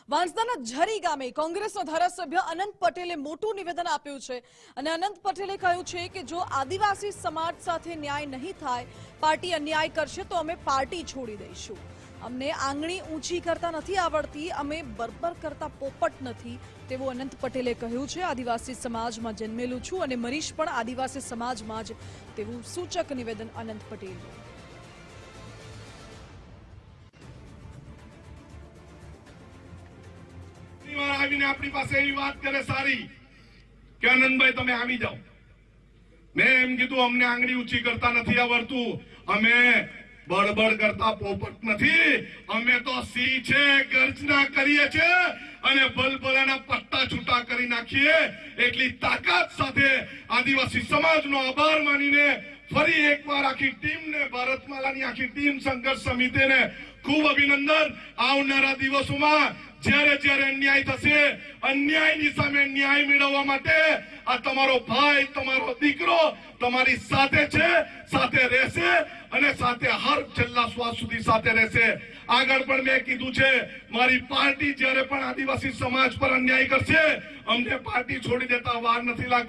વાંસદાના ઝરી ગામે કોંગ્રેસના ધારાસભ્ય અનંત પટેલે મોટું નિવેદન આપ્યું છે અને અનંત પટેલે કહ્યું છે કે જો આદિવાસી સમાજ સાથે ન્યાય નહીં થાય, પાર્ટી અન્યાય કરશે તો અમે પાર્ટી છોડી દઈશું। અમને આંગળી ઊંચી કરતા નથી આવડતી, અમે બરબર કરતા પોપટ નથી તેવું અનંત પટેલે કહ્યું છે। આદિવાસી સમાજમાં જન્મેલું છું અને મરીશ પણ આદિવાસી સમાજમાં જ તેવું સૂચક નિવેદન અનંત પટેલનું। આવીને આપણી પાસે એવી વાત કરે સારી કે આનંદભાઈ તમે આવી જાઓ। મેં એમ કીધું અમને આંગળી ઊંચી કરતા નથી આવડતું, અમે બળબડ કરતા પોપટ નથી, અમે તો સિંહ છે, ગર્જના કરીએ છે અને બલબલાના પટ્ટા છૂટા કરી નાખીએ। એટલી તાકાત સાથે આદિવાસી સમાજનો આભાર માનીને ફરી એકવાર આખી ટીમને, ભારતમાલાની આખી ટીમ, સંઘર્ષ સમિતિને ખૂબ અભિનંદન। આવનારા દિવસોમાં જ્યારે જ્યારે અન્યાય થશે, અન્યાયની સામે ન્યાય મેળવવા માટે આ તમારો ભાઈ, તમારો દીકરો તમારી સાથે છે, સાથે રહેશે અને સાથે હર છેલ્લા શ્વાસ સુધી સાથે રહેશે। આગળ પણ મેં કીધું છે, મારી પાર્ટી જ્યારે પણ આદિવાસી સમાજ પર અન્યાય કરશે, અમને પાર્ટી છોડી દેતા વાર નથી લાગવાની।